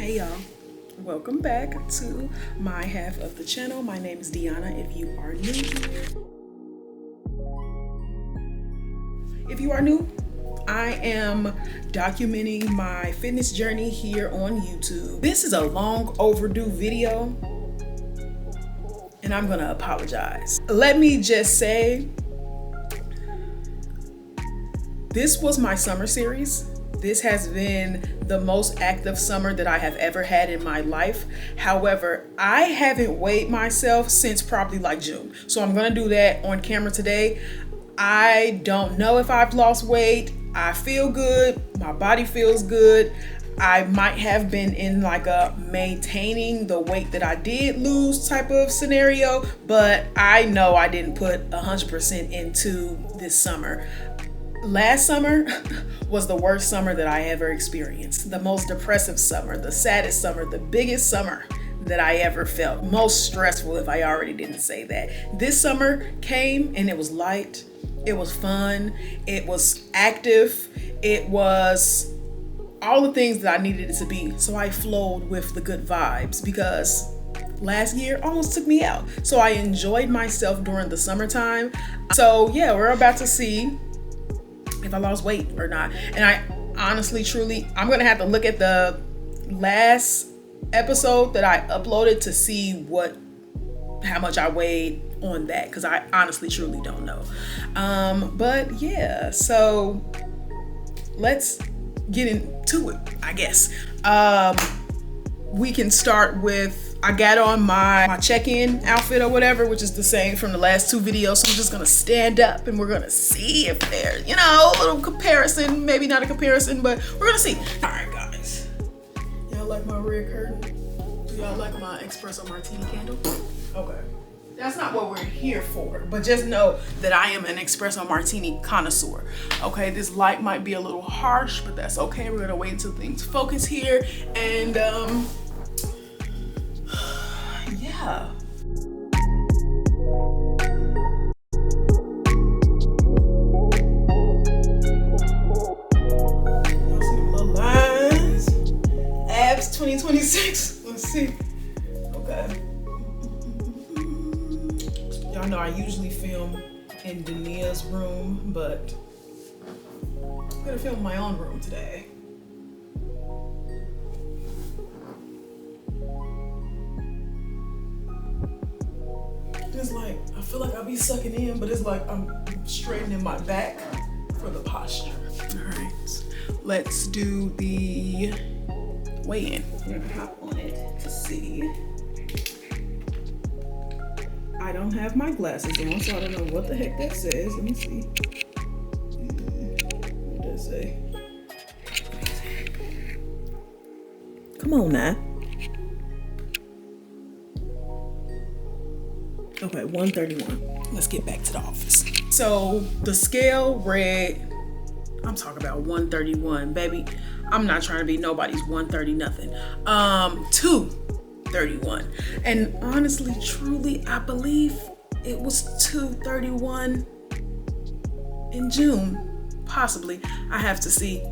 Hey y'all, welcome back to my half of the channel. My name is Deanna if you are new here. If you are new, I am documenting my fitness journey here on YouTube. This is a long overdue video and I'm gonna apologize. Let me just say, this was my summer series. This has been the most active summer that I have ever had in my life. However, I haven't weighed myself since probably like June. So I'm gonna do that on camera today. I don't know if I've lost weight. I feel good, my body feels good. I might have been in like a maintaining the weight that I did lose type of scenario, but I know I didn't put 100% into this summer. Last summer was the worst summer that I ever experienced. The most depressive summer, the saddest summer, the biggest summer that I ever felt. Most stressful, if I already didn't say that. This summer came and it was light, it was fun, it was active, it was all the things that I needed it to be. So I flowed with the good vibes because last year almost took me out. So I enjoyed myself during the summertime. So yeah, we're about to see if I lost weight or not. And I honestly, truly, I'm gonna have to look at the last episode that I uploaded to see how much I weighed on that, because I honestly, truly don't know. But yeah, so let's get into it, I guess. We can start with, I got on my check-in outfit or whatever, which is the same from the last two videos. So I'm just gonna stand up and we're gonna see if there's, a little comparison, maybe not a comparison, but we're gonna see. All right, guys. Y'all like my red curtain? Do y'all like my espresso martini candle? Okay. That's not what we're here for, but just know that I am an espresso martini connoisseur. Okay, this light might be a little harsh, but that's okay. We're gonna wait until things focus here, and yeah. Y'all see the little lines? Abs 2026. Let's see. Okay. Y'all know I usually film in Dania's room, but I'm gonna film my own room today. It's like, I feel like I'll be sucking in, but it's like I'm straightening my back for the posture. All right, let's do the weigh-in. We're gonna hop on it to see. I don't have my glasses on, so I don't know what the heck that says. Let me see. What does it say? Come on now. Okay, 131. Let's get back to the office. So the scale read, I'm talking about 131, baby. I'm not trying to be nobody's 130 nothing. 231. And honestly, truly, I believe it was 231 in June, possibly. I have to see.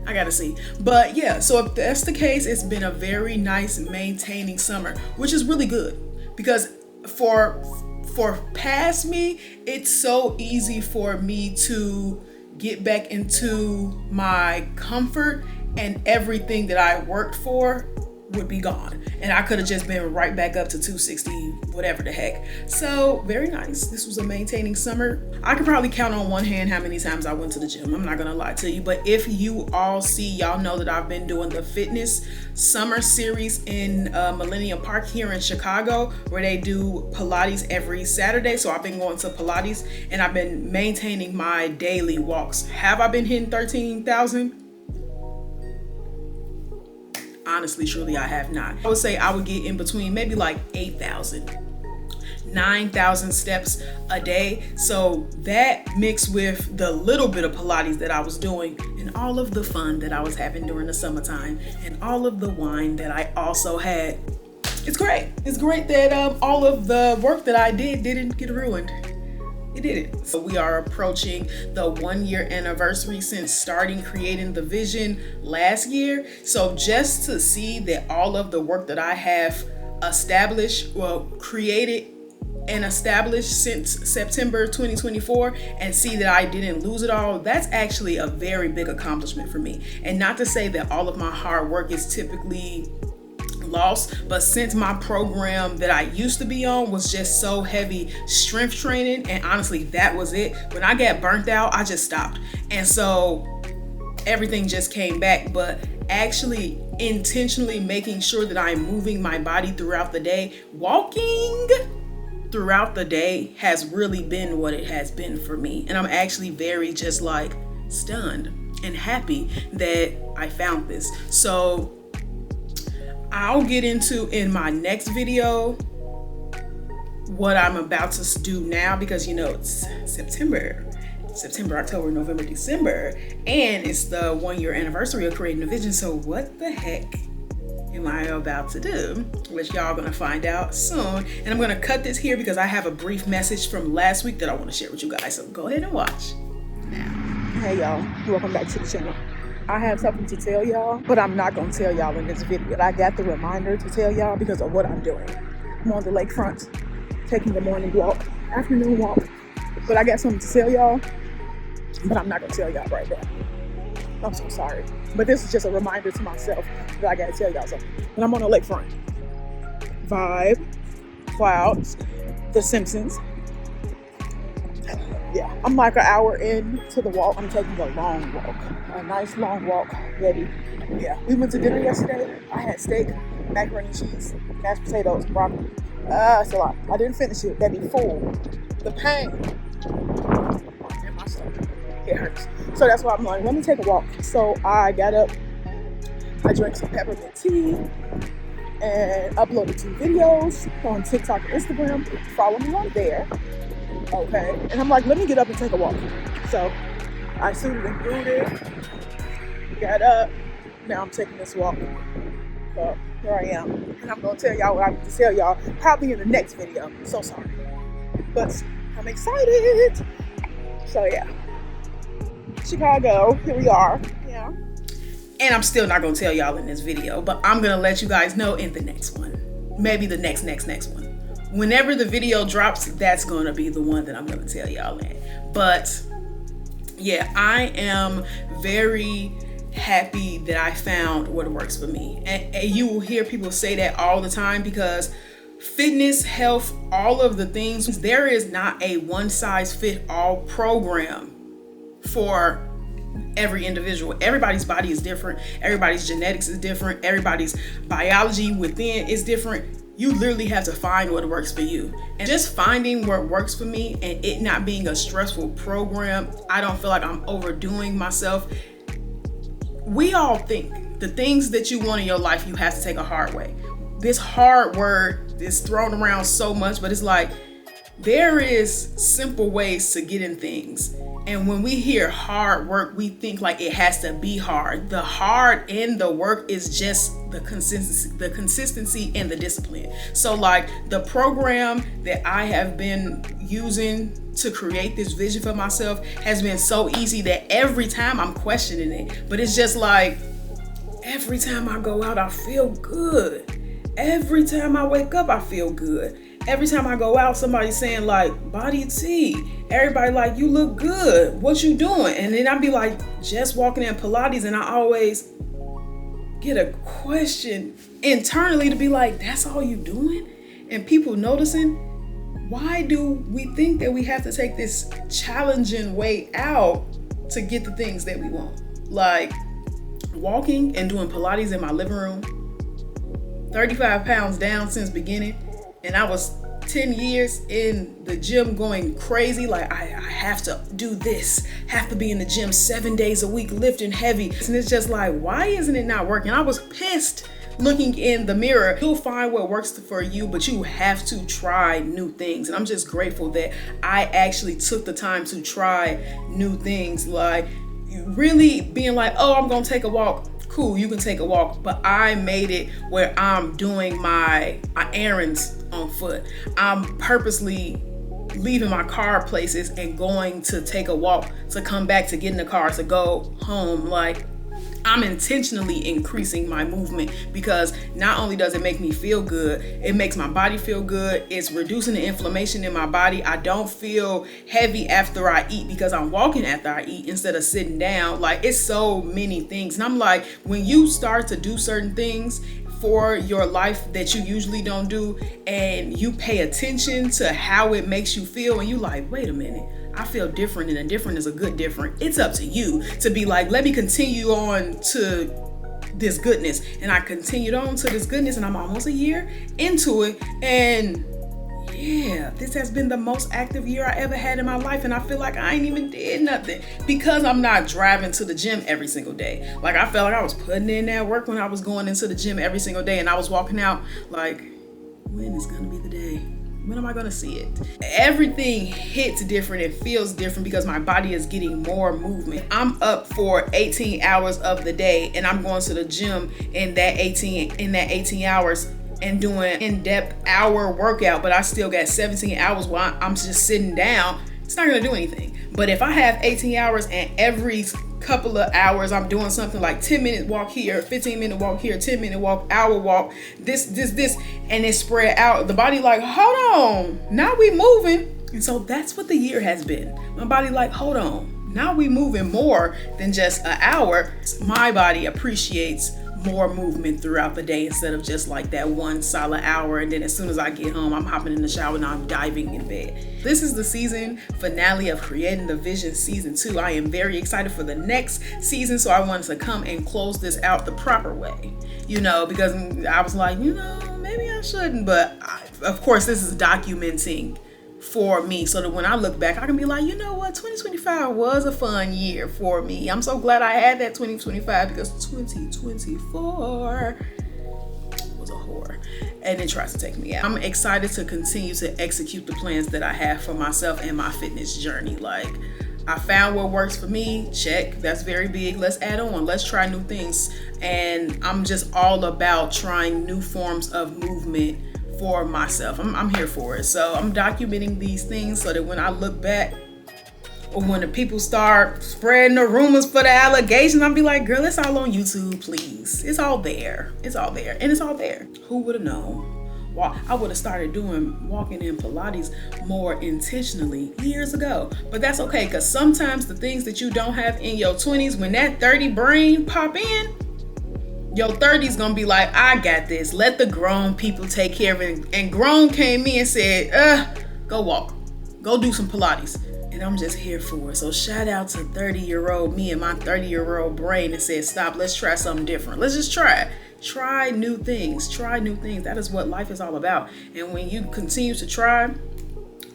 I gotta see. But yeah, so if that's the case, it's been a very nice maintaining summer, which is really good, because for past me, it's so easy for me to get back into my comfort, and everything that I worked for would be gone, and I could have just been right back up to 260, whatever the heck. So very nice. This was a maintaining summer. I could probably count on one hand how many times I went to the gym. I'm not gonna lie to you, but if you all see, y'all know that I've been doing the fitness summer series in Millennium Park here in Chicago, where they do Pilates every Saturday. So I've been going to Pilates and I've been maintaining my daily walks. Have I been hitting 13,000? Honestly, truly, I have not. I would say I would get in between maybe like 8,000, 9,000 steps a day. So that mixed with the little bit of Pilates that I was doing and all of the fun that I was having during the summertime and all of the wine that I also had. It's great. It's great that all of the work that I did didn't get ruined. it didn't. So we are approaching the 1-year anniversary since starting creating the vision last year. So just to see that all of the work that I have created and established since September 2024 and see that I didn't lose it all, that's actually a very big accomplishment for me. And not to say that all of my hard work is typically lost, but since my program that I used to be on was just so heavy strength training, and honestly that was it, when I got burnt out I just stopped, and so everything just came back. But actually intentionally making sure that I'm moving my body throughout the day, walking throughout the day has really been what it has been for me. And I'm actually very just like stunned and happy that I found this. So I'll get into in my next video what I'm about to do now, because you know it's September, October, November, December, and it's the 1-year anniversary of creating a vision. So what the heck am I about to do? Which y'all gonna find out soon. And I'm gonna cut this here because I have a brief message from last week that I want to share with you guys. So go ahead and watch now. Hey y'all, welcome back to the channel. I have something to tell y'all, but I'm not gonna tell y'all in this video. I got the reminder to tell y'all because of what I'm doing. I'm on the lakefront, taking the morning walk, afternoon walk. But I got something to tell y'all, but I'm not gonna tell y'all right now. I'm so sorry. But this is just a reminder to myself that I gotta tell y'all something. And I'm on the lakefront. Vibe, clouds, The Simpsons. Yeah, I'm like an hour into the walk. I'm taking a long walk, a nice long walk, ready. Yeah, we went to dinner yesterday. I had steak, macaroni and cheese, mashed potatoes, broccoli. It's a lot. I didn't finish it. That be full. The pain in my stomach, it hurts. So that's why I'm like, let me take a walk. So I got up, I drank some peppermint tea, and uploaded 2 videos on TikTok and Instagram. Follow me on there. Okay. And I'm like, let me get up and take a walk. So I suited and booted, got up. Now I'm taking this walk. So here I am. And I'm going to tell y'all what I need to tell y'all probably in the next video. So sorry. But I'm excited. So yeah. Chicago, here we are. Yeah. And I'm still not going to tell y'all in this video, but I'm going to let you guys know in the next one. Maybe the next one. Whenever the video drops, that's going to be the one that I'm going to tell y'all in. But yeah, I am very happy that I found what works for me. And you will hear people say that all the time, because fitness, health, all of the things, there is not a one-size-fit-all program for every individual. Everybody's body is different. Everybody's genetics is different. Everybody's biology within is different. You literally have to find what works for you. And just finding what works for me and it not being a stressful program, I don't feel like I'm overdoing myself. We all think the things that you want in your life, you have to take a hard way. This hard word is thrown around so much, but it's like, there is simple ways to get in things. And when we hear hard work, we think like it has to be hard. The hard in the work is just the consistency and the discipline. So like the program that I have been using to create this vision for myself has been so easy that every time I'm questioning it, but it's just like, every time I go out, I feel good. Every time I wake up, I feel good. Every time I go out, somebody's saying like, body T. Everybody like, you look good. What you doing? And then I'd be like, just walking in Pilates, and I always get a question internally to be like, that's all you doing? And people noticing, why do we think that we have to take this challenging way out to get the things that we want? Like walking and doing Pilates in my living room, 35 pounds down since beginning. And I was 10 years in the gym going crazy. Like I have to do this, have to be in the gym 7 days a week, lifting heavy. And it's just like, why isn't it not working? I was pissed looking in the mirror. You'll find what works for you, but you have to try new things. And I'm just grateful that I actually took the time to try new things. Like really being like, oh, I'm gonna take a walk. Cool, you can take a walk, but I made it where I'm doing my errands on foot. I'm purposely leaving my car places and going to take a walk, to come back, to get in the car, to go home. Like, I'm intentionally increasing my movement, because not only does it make me feel good, it makes my body feel good. It's reducing the inflammation in my body. I don't feel heavy after I eat because I'm walking after I eat instead of sitting down. Like, it's so many things. And I'm like, when you start to do certain things for your life that you usually don't do, and you pay attention to how it makes you feel, and you like, wait a minute, I feel different, and a different is a good different. It's up to you to be like, let me continue on to this goodness. And I continued on to this goodness, and I'm almost a year into it. And yeah, this has been the most active year I ever had in my life. And I feel like I ain't even did nothing because I'm not driving to the gym every single day. Like, I felt like I was putting in that work when I was going into the gym every single day. And I was walking out like, when is going to be the day? When am I going to see it? Everything hits different. It feels different because my body is getting more movement. I'm up for 18 hours of the day, and I'm going to the gym in that 18 hours and doing in-depth hour workout, but I still got 17 hours while I'm just sitting down. It's not going to do anything. But if I have 18 hours and every couple of hours I'm doing something like 10-minute walk here, 15-minute walk here, 10-minute walk, hour walk, this, and it's spread out, the body like, hold on, now we moving. And so that's what the year has been. My body like, hold on, now we moving more than just an hour. My body appreciates more movement throughout the day instead of just like that one solid hour, and then as soon as I get home, I'm hopping in the shower and I'm diving in bed. This is the season finale of Creating the Vision Season 2. I am very excited for the next season, so I wanted to come and close this out the proper way, because I was like, maybe I shouldn't, but of course this is documenting for me so that when I look back, I can be like, 2025 was a fun year for me. I'm so glad I had that 2025, because 2024 was a horror and it tries to take me out. I'm excited to continue to execute the plans that I have for myself and my fitness journey. Like, I found what works for me. Check. That's very big. Let's add on. Let's try new things. And I'm just all about trying new forms of movement for myself. I'm here for it. So I'm documenting these things so that when I look back, or when the people start spreading the rumors for the allegations, I'll be like, girl, it's all on YouTube, please. It's all there. It's all there. And it's all there. Who would have known? Well, I would have started doing walking in Pilates more intentionally years ago. But that's okay, because sometimes the things that you don't have in your 20s, when that 30 brain pop in, your 30's gonna be like, I got this. Let the grown people take care of it. And grown came in and said, go walk. Go do some Pilates. And I'm just here for it. So shout out to 30-year-old me and my 30-year-old brain that said, stop, let's try something different. Let's just try it. Try new things. Try new things. That is what life is all about. And when you continue to try,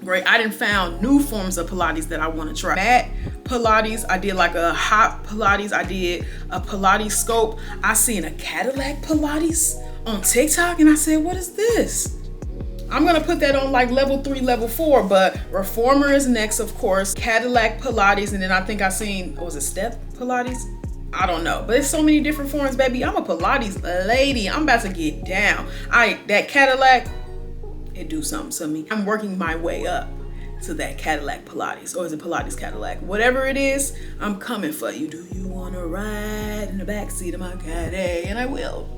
great. I done found new forms of Pilates that I want to try. Mat Pilates. I did like a hot Pilates. I did a Pilates scope. I seen a Cadillac Pilates on TikTok and I said, what is this? I'm going to put that on like level 3, level 4, but Reformer is next, of course. Cadillac Pilates. And then I think I seen, was it Step Pilates? I don't know, but there's so many different forms, baby. I'm a Pilates lady. I'm about to get down. That Cadillac, it do something to me. I'm working my way up to that Cadillac Pilates, or is it Pilates Cadillac? Whatever it is, I'm coming for you. Do you want to ride in the backseat of my Caddy? And I will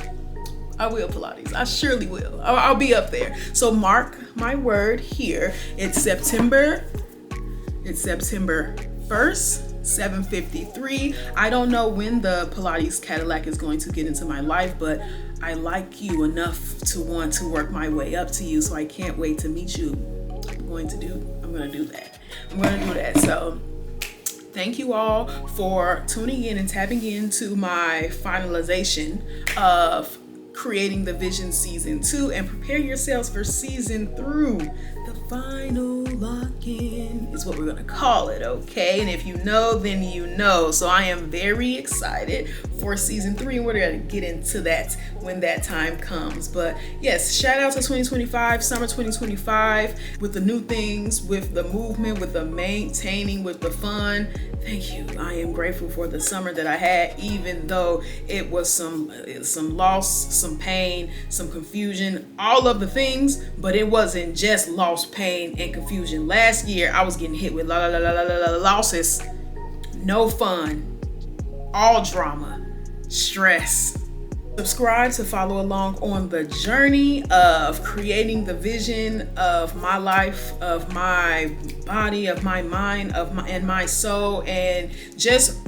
Pilates. I surely will. I'll be up there. So mark my word here. It's September 1st. 7:53. I don't know when the Pilates Cadillac is going to get into my life, but I like you enough to want to work my way up to you, so I can't wait to meet you. I'm going to do that. So thank you all for tuning in and tapping into my finalization of Creating the Vision Season 2, and prepare yourselves for Season 3. The final lock-in is what we're gonna call it, okay? And if you know, then you know. So I am very excited for season 3, and we're going to get into that when that time comes. But yes, shout out to 2025, summer 2025, with the new things, with the movement, with the maintaining, with the fun. Thank you. I am grateful for the summer that I had, even though it was some loss, some pain, some confusion, all of the things, but it wasn't just loss, pain, and confusion. Last year, I was getting hit with losses, no fun, all drama, stress. Subscribe to follow along on the journey of creating the vision of my life, of my body, of my mind, and my soul, and just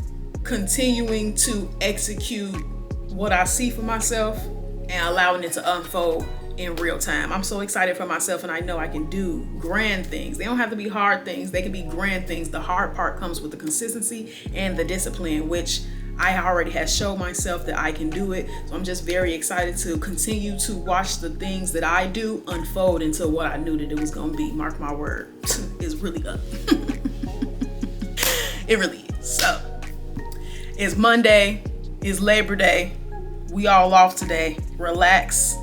continuing to execute what I see for myself and allowing it to unfold in real time. I'm so excited for myself, and I know I can do grand things. They don't have to be hard things. They can be grand things. The hard part comes with the consistency and the discipline, which I already have shown myself that I can do it. So I'm just very excited to continue to watch the things that I do unfold into what I knew that it was going to be. Mark my word. It's really up. It really is. So it's Monday. It's Labor Day. We all off today. Relax.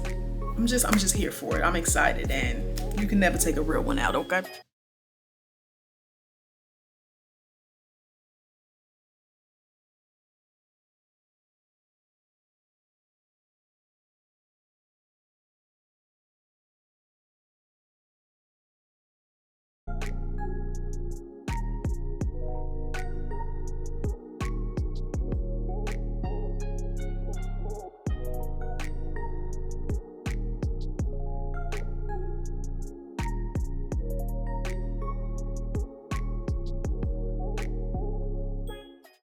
I'm just here for it. I'm excited, and you can never take a real one out, okay?